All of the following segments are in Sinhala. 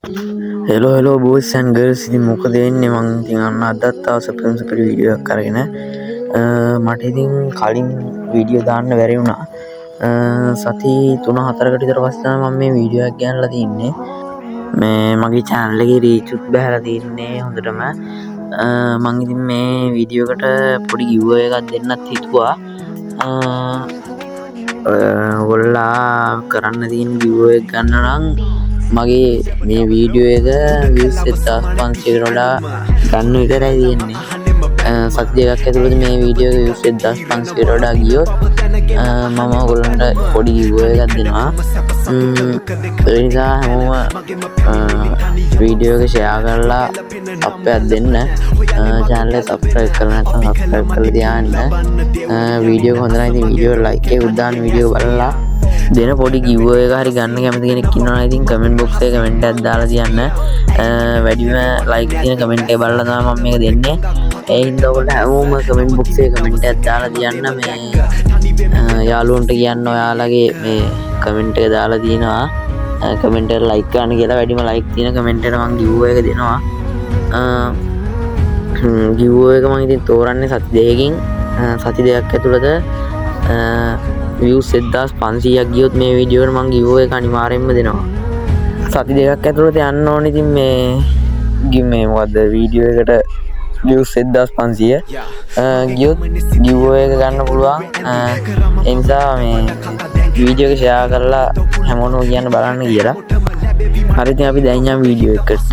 Hello boys and girls. ඉතින් මොකද වෙන්නේ මං ඉතින් අන්න අදත් ආව සුපිරි වීඩියෝ එකක් අරගෙන මට ඉතින් කලින් වීඩියෝ දාන්න බැරි වුණා. සති 3-4කට විතර පස්සේ තමයි මම මේ වීඩියෝ එක ගන්නලා තින්නේ. මේ මගේ channel එකේ reach උත් බහලා තින්නේ හොඳටම. මං ඉතින් මේ වීඩියෝ එකට පොඩි giveaway එකක් දෙන්නත් හිතුවා. ඔයගොල්ලෝ කරන්න තියෙන giveaway එක ගන්න නම් මගේ මේ වීඩියෝ එක views 1500කට වඩා ගන්න විතරයි තියෙන්නේ. සති දෙකක් ඇතුළත මේ වීඩියෝ එක views 1500කට වඩා ගියොත් මම ඔයගොල්ලන්ට පොඩි giveaway එකක් දෙනවා. ඒ නිසා හැමෝම වීඩියෝ එක share කරලා සබ් එකක් දෙන්න. channel එක subscribe කරලා නැත්නම් subscribe කරලා තියාගන්න. වීඩියෝ එක හොඳ නම් ඉතින් වීඩියෝ like එකක් උදාන්න වීඩියෝ බලලා දෙන පොඩි giveaway එක හරි ගන්න කැමති කෙනෙක් ඉන්නවා නම් ඉතින් comment box එකේ comment එකක් දාලා තියන්න. වැඩිම like තියෙන comment එක බලලා තමයි මම මේක දෙන්නේ. ඒ හින්දා ඔයාලා හැමෝම comment box එකේ comment එකක් දාලා තියන්න. මේ යාළුවන්ට කියන්න ඔයාලගේ මේ comment එක දාලා තියනවා. comment එකට like කරන්න කියලා වැඩිම like තියෙන comment එකට මම giveaway එක දෙනවා. giveaway එක මම ඉතින් තෝරන්නේ සති දෙකකින්. සති දෙකක් ඇතුළත views 1500ක් ගියොත් මේ වීඩියෝ එකට මම giveaway එක අනිවාර්යෙන්ම දෙනවා. සති දෙකක් ඇතුළත යන්න ඕනේ. ඉතින් මේ මොකද්ද වීඩියෝ එකට views 1500 ගියොත් giveaway එක ගන්න පුළුවන්. ඒ නිසා මේ වීඩියෝ එක share කරලා හැමෝටම කියන්න බලන්න කියලා. හරි ඉතින් අපි දැන් යමු වීඩියෝ එකට.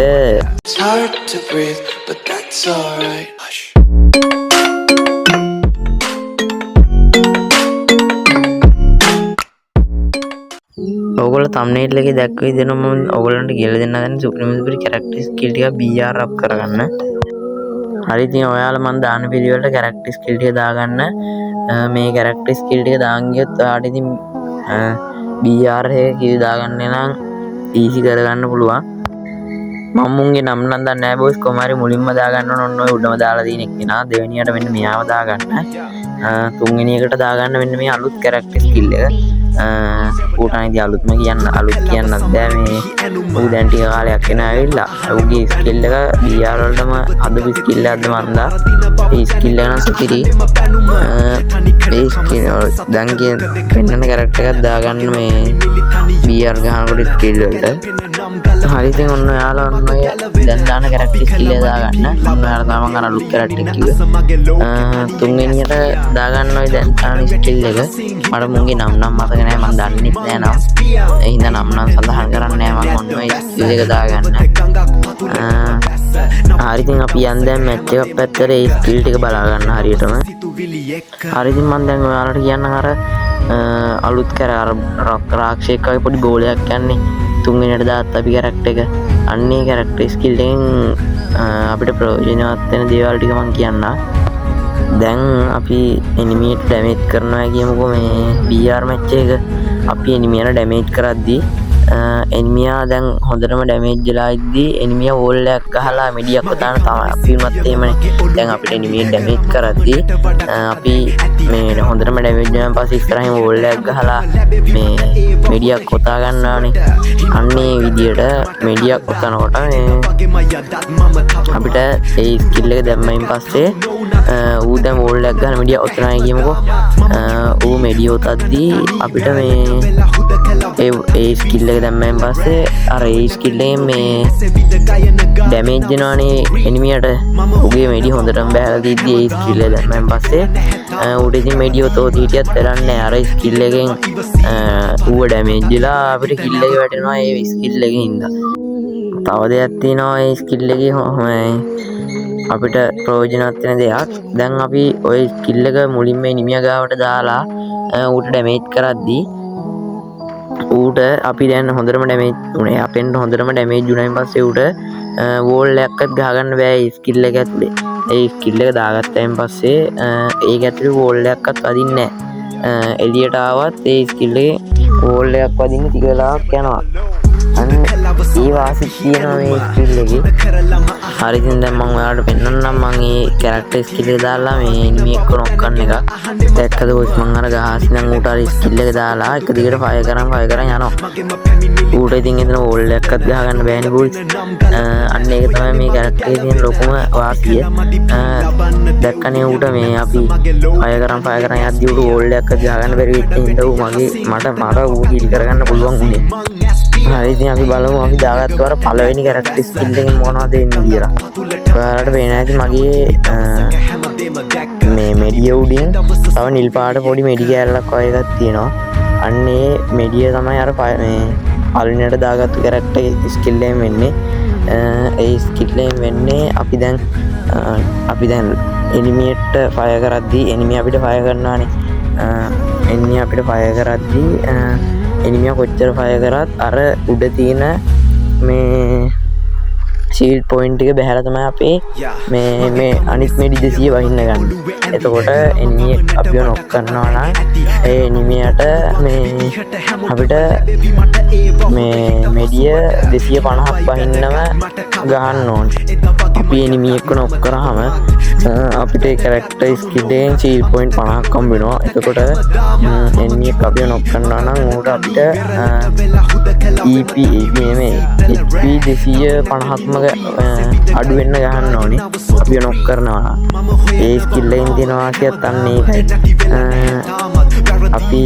It's hard to breathe, but that's alright. ඔයගොල්ලෝ thumbnail එකේ දැක්ක විදිහට මම ඔයගොල්ලන්ට කියලා දෙන්න හදන්නේ සුපිරි character skill ටික BR up කරගන්න. හරි ඉතින් ඔයාලා මම දාන පිළිවෙලට character skill ටික දාගන්න. මේ character skill ටික දාන් ගියොත් ඔයාලට ඉතින් BR එක කිවි දාගන්න නම් easy කරගන්න පුළුවන්. මම මුන්ගේ නම් දන්නේ නැහැ boys. කොහොම හරි මුලින්ම දාගන්න ඕන ඔය උඩම දාලා තියෙන එක්කෙනා. දෙවෙනියට මෙන්න මෙයාව දාගන්න. තුන්වෙනි එකට දාගන්න මෙන්න මේ අලුත් character skill එක. ඌටයි අලුත්ම කියන්නත් බෑ. මේ ඌ දැන් ටික කාලයක් වෙන ඇවිල්ලා ඌගේ ස්කිල් එක BR වලටම හදපු ස්කිල් එකක්ද මන්දා. ඒ ස්කිල් එක නම් සුපිරි. ඒ ස්කිල් දැන් පෙන්නන කැරක්ටර් එකක් දාගන්න මේ BR ගහනකොට ස්කිල් වලට. හරි ඉතින් ඔන්න ඔයාලා ඔන්න ඔය දැන් දාන කැරක්ටර් ස්කිල් එක දාගන්න. ඔන්න ඔයාලා තමයි අර අලුත් කැරක්ටර් කිව්වේ. තුන්වෙනියට දාගන්න ඔය දැන් දාන ස්කිල් එක. මට මුන්ගේ නම් මතක නෑ. මම දන්නෙත් නෑ නම්. ඒ හින්දා නම් සඳහන් කරන්නේ නෑ. මම ඔන්න ඔය ස්කිල් එක දාගන්න. හරි ඉතින් අපි යන් දැන් මැච් එකක් පැත්තට ඒ ස්කිල් ටික බලා ගන්න හරියටම. හරි ඉතින් මම දැන් ඔයාලට කියන්නම් අර අලුත් රාක්ෂයෙක් වගේ පොඩි ගෝලයක් යන්නේ. තුන්වෙනියට දාත් අපි කැරක්ටර් එක. අන්නේ කැරක්ටර් ස්කිල් එකෙන් අපිට ප්‍රයෝජනවත් වෙන දේවල් ටික මම කියන්නම්. දැන් අපි එනිමියට ඩැමේජ් කරනවා කියමුකෝ. මේ BR මැච් එක අපි එනිමියට ඩැමේජ් කරද්දී එනිමියා දැන් හොඳටම ඩැමේජ් වෙලා ඉද්දී එනිමියා වෝල් එකක් ගහලා මෙඩියක් ඔතාන තමයි අපි වුණත් එහෙමනේ. දැන් අපිට එනිමිය ඩැමේජ් කරද්දී අපි මේ හොඳටම ඩැමේජ් වෙනාන් පස්සේ ඉස්සරහින් වෝල් එකක් ගහලා මේ මෙඩියක් ඔතා ගන්නවානේ. අන්නේ විදියට මෙඩියක් ඔතනකොට අපිට ඒ ස්කිල් එක දැම්මයින් පස්සේ ඌ දැන් වෝල් එකක් ගහලා මෙඩියක් ඔතනයි කියමුකෝ. ඌ මෙඩිය ඔතද්දී අපිට මේ ඒ ස්කිල් එක දැම්මෙන් පස්සේ අර ඒ ස්කිල් එකෙන් මේ ඩැමේජ් වෙනවානේ එනිමියට. උගේ මෙඩි හොඳටම බහලා තියද්දි ඒ ස්කිල් එක දැම්මෙන් පස්සේ ඌට ඉතින් මෙඩි ඔතෝත් හිටියත් වෙලන්නේ. අර ස්කිල් එකෙන් ඌව ඩැමේජ් වෙලා අපිට කිල් එක වැටෙනවා ඒ ස්කිල් එකෙන් හින්දා. තව දෙයක් තියෙනවා ඒ ස්කිල් එකේ අපිට ප්‍රයෝජනවත් වෙන දෙයක්. දැන් අපි ওই ස්කිල් එක මුලින්ම එනිමියා ගාවට දාලා ඌට ඩැමේජ් කරද්දී ඌට අපි දැන් හොඳටම ඩැමේජ් උනේ. අපෙන් හොඳටම ඩැමේජ් උනායින් පස්සේ ඌට වෝල් එකක්වත් ගහගන්න බෑ ඒ ස්කිල් එක ඇතුලේ. ඒ ස්කිල් එක දාගත්තායින් පස්සේ ඒක ඇතුලේ වෝල් එකක්වත් වදින්නේ නෑ. එළියට ආවත් ඒ ස්කිල් එකේ වෝල් එකක් වදින්න ටික වෙලාවක් යනවා. අන්න ඒ වාසිය තියෙනවා මේ ස්කිල් එකේ. හරි ඉතින් දැන් මම ඔයාලට පෙන්නන්නම් මම මේ කැරක්ටර් ස්කිල් එක දාලා මේ එනිමි එක්ක නොක් කරන එක. දැක්කද කොස් මම අර ගහස් නම් ඌට අර ස්කිල් එක දාලා එක දිගට ෆයර් කරන් යනවා. ඌට ඉතින් එතන වෝල් එකක්වත් ගහ ගන්න බෑනේ බෝයිස්. අන්න ඒක තමයි මේ කැරක්ටර් එකේ තියෙන ලොකුම වාසිය. දැක්කනේ ඌට මේ අපි ෆයර් කරන් යද්දි ඌට වෝල් එකක්වත් ගහ ගන්න බැරි වෙච්ච හින්දා ඌ මට ඌ හීල් කරගන්න පුළුවන් වුණේ. හරි ඉතින් අපි බලමු අපි දාගත්තු අර පළවෙනි කැරක්ටර් ස්කිල් එකෙන් මොනවද එන්නේ කියලා. ඔයාලට පේන ඇති මගේ මේ මෙඩිය උඩින් තව නිල් පාට පොඩි මෙඩි කෑල්ලක් වගේ එකක් තියෙනවා. අන්න ඒ මෙඩිය තමයි අර මේ පළවෙනියට දාගත්තු කැරක්ටර් ස්කිල් එකෙන් වෙන්නේ. ඒ ස්කිල් එකෙන් වෙන්නේ අපි දැන් එනිමියට ෆයර් කරද්දී එනිමිය අපිට ෆයර් කරනවානේ. එනිමිය අපිට ෆයර් කරද්දී එනිමියා කොච්චර ෆයර් කරත් අර උඩ තියෙන මේ ෂීල්ඩ් පොයින්ට් එක බහැලා තමයි අපේ මේ අනිත් මෙඩි 200 වහින්න ගන්න. එතකොට එනිමිය අපිව නොක් කරනවා නම් ඒ එනිමියට මේ අපිට මේ මෙඩිය 250ක් වහින්නම ගහන්න ඕනේ. අපි එනිමිය එක්ක නොක් කරාම අපිට කැරක්ටර් ස්කිල් එකෙන් ෂීල්ඩ් පොයින්ට් 50ක් හම්බ වෙනවා. එතකොට එනිමිය එක අපිව නොක් කරනවා නම් ඌට අපිට EP මේ HP 250ක්ම අඩු වෙන්න ගහන්න ඕනේ අපි නොක් කරනවා. ඒ ස්කිල් එකෙන් තියෙන වාසියත් අන්න ඒකයි. අපි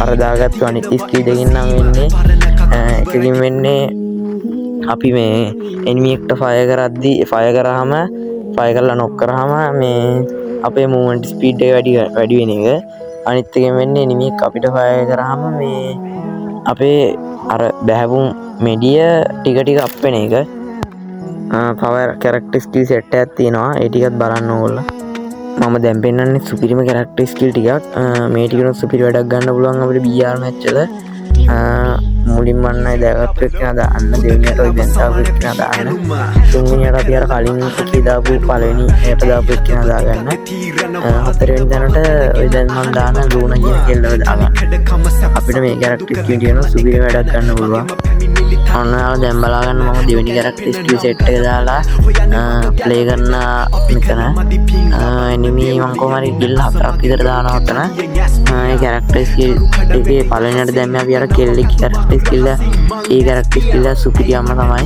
අර දාගත්තු අනිත් ස්කිල් දෙකකින් නම් වෙන්නේ එකකින් වෙන්නේ අපි මේ එනිමි එක්ට ෆයර් කරාම ෆයර් කරලා නොක් කරාම මේ අපේ මූවමන්ට් ස්පීඩ් එක වැඩි වෙන එක. අනිත් එකෙන් වෙන්නේ එනිමි එක අපිට ෆයර් කරාම මේ අපේ අර බැහැපු මෙඩිය ටික ටික අප් වෙන එක. පවර් කැරක්ටර් ස්කිල් සෙට් එකක් තියෙනවා. ඒ ටිකත් බලන්න ඕගොල්ලෝ. මම දැන් පෙන්නන්නේ සුපිරිම කැරක්ටර් ස්කිල් ටිකක්. මේ ටිකනොත් සුපිරි වැඩක් ගන්න පුළුවන් අපිට BR මැච් වල. මුලින්ම අන්නයි දාගත්තු එක්කන දාන්න, දෙවෙනියට ඔය දැන් දාපු එක්කන දාන්න, තුන්වෙනියට අපි අර කලින් එකේ දාපු පළවෙනි එකට දාපු එක්කන දාගන්න, හතරවෙනි තැනට ඔය දැන් මම දාන ලූනා කියන කෙල්ලව දාගන්න. අපිට මේ කැරක්ටර් ස්කිල් ටිකන සුපිරි වැඩක් ගන්න පුළුවන්. ඔන්න ඔයාලා දැන් බලා ගන්න මම දෙවෙනි කැරක්ටර් ස්කිල් සෙට් එක දාලා ප්ලේ කරන මෙතන එනිමි මම කොහොම හරි කිල් 4ක් විතර දානවා ඔතන. මේ කැරක්ටර් ස්කිල් එකේ පළවෙනියට දැම්මේ අපි අර කෙල්ලෙක් කැරක්ටර් ස්කිල් ඒ කැරක්ටර් ස්කිල් සුපිරියම තමයි.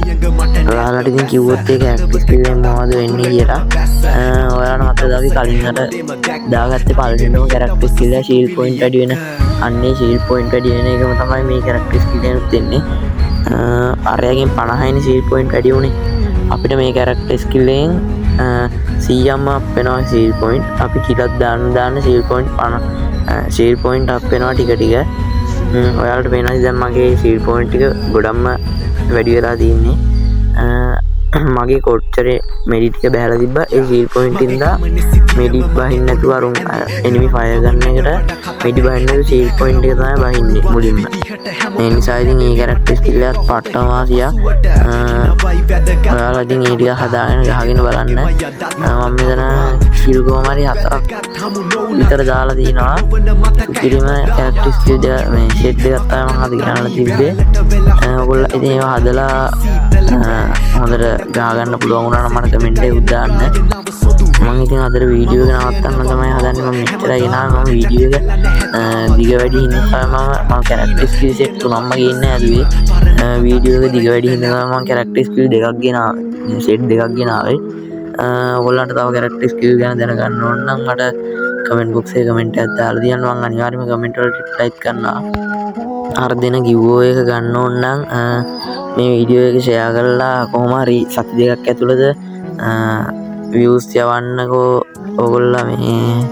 ඔයාලට ඉතින් කිව්වොත් ඒ කැරක්ටර් ස්කිල් එක මොනවද වෙන්නේ කියලා. ඔයාලට මතකද අපි කලින් අර දාගත්තේ පළවෙනිම කැරක්ටර් ස්කිල් එක ෂීල්ඩ් පොයින්ට් වැඩි වෙන. අන්නේ ෂීල්ඩ් පොයින්ට් වැඩි වෙන එකම තමයි මේ කැරක්ටර් ස්කිල් එකෙන් දෙන්නේ. අරයාගෙන් 50යිනි ෂීල්ඩ් පොයින්ට් වැඩි වුණේ. අපිට මේ කැරක්ටර් ස්කිල් එකෙන් 100ක්ම අප් වෙනවා ෂීල්ඩ් පොයින්ට්. අපි කිලක් දාන්න shield point 50 shield point up වෙනවා ටික ටික. ඔයාලට පේනවා දැන් මගේ ෂීල්ඩ් පොයින්ට් ටික ගොඩක්ම වැඩි වෙලා තියෙන්නේ. මගේ කොච්චර මෙඩි ටික බහැලා තිබ්බා ඒ ෂීල්ඩ් පොයින්ට් ඉඳලා මෙඩි බහින්න නැතුව අරුන් එනිමි ෆයර් ගන්න එකට මෙඩි බහින්න නැතුව ෂීල්ඩ් පොයින්ට් එක තමයි බහින්නේ මුලින්ම. මේ නිසා ඉතින් මේ කැරක්ටර් ස්කිල් එකත් පට්ටම වාසියක්. ඔයාලා ඉතින් මේ ටික හදාගෙන ගහගෙන බලන්න. මම මෙතන කිල් කොහොම හරි 4ක් විතර දාලා තිනවා. සුපිරිම කැරක්ටර් ස්කිල් දෙක මේ සෙට් දෙකක් තමයි මම අද ගන්නලා තිබ්බේ. ඔයගොල්ලෝ ඉතින් ඒවා හදලා හොඳට ගහගන්න පුළුවන් වුණා නම් මට කමෙන්ට් එකක් දාන්න. මම ඉතින් අදට වීඩියෝ එක නවත්තන්න තමයි හදන්නේ. මම මෙච්චරයි ගෙනාවේ. මම වීඩියෝ එක දිග වැඩි හින්දා මම කැරක්ටර් ස්කිල් සෙට් තුනක්ම ගේන්න ඇදුවේ. වීඩියෝ එක දිග වැඩි හින්දා මම කැරක්ටර් ස්කිල් දෙකක් ගෙනාවේ. සෙට් දෙකක් ගෙනාවේ. ඔයගොල්ලන්ට තව කැරක්ටර් ස්කිල් ගැන දැනගන්න ඕන නම් මට කමෙන්ට් බොක්ස් එකේ කමෙන්ට් එකක් දාලා තියන්න. මම අනිවාර්යයෙන්ම කමෙන්ට් වලට රිප්ලයිත් කරනවා. අර දෙන ගිව්වෝ එක ගන්න ඕන නම් මේ වීඩියෝ එක ෂෙයා කරලා කොහොම හරි සති දෙකක් ඇතුළත views යවන්නකෝ. ඕගොල්ලෝ මේ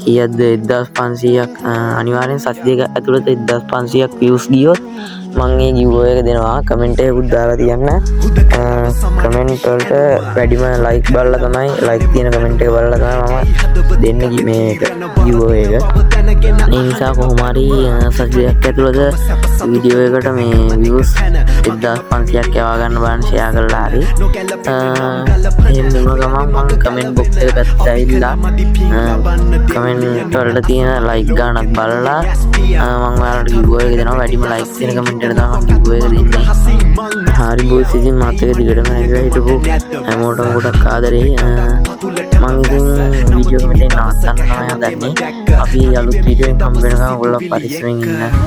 කීයක්ද 1500ක් අනිවාර්යෙන් සති දෙක ඇතුළත 1500ක් views ගියොත් මම මේ ගිව්වෝ එක දෙනවා. කමෙන්ට් එකකුත් දාලා තියන්න. කමෙන්ට් වලට වැඩිම ලයික් බලලා තමයි ලයික් තියෙන කමෙන්ට් එක බලලා තමයි මම දෙන්නේ මේක ගිව්වෝ එක. ඒ නිසා කොහොම හරි සති දෙකක් ඇතුළත වීඩියෝ එකට මේ views 1500ක් යවා ගන්න බලන්න ෂෙයා කරලා හරි. එහෙම දුන්න ගමන් මම කමෙන්ට් බොක්ස් එක පැත්තට ඇවිල්ලා කමෙන්ට් වලට තියෙන ලයික් ගානක් බලලා මම ඔයාලට ගිව්වෝ එක දෙනවා. වැඩිම ලයික් තියෙන කමෙන්ට් විදිහට තමයි කිව්ව එක දෙන්නේ. හරි බොස් ඉතින් මාත් එක දිගටම නැගලා හිටපු හැමෝටම ගොඩක් ආදරේ. මම ඉතින් වීඩියෝ එක මෙතන නවත්තන්න තමයි හදන්නේ. අපි අලුත් වීඩියෝ එකක් හම්බ වෙනකම් ඔයගොල්ලෝ පරිස්සමෙන් ඉන්න.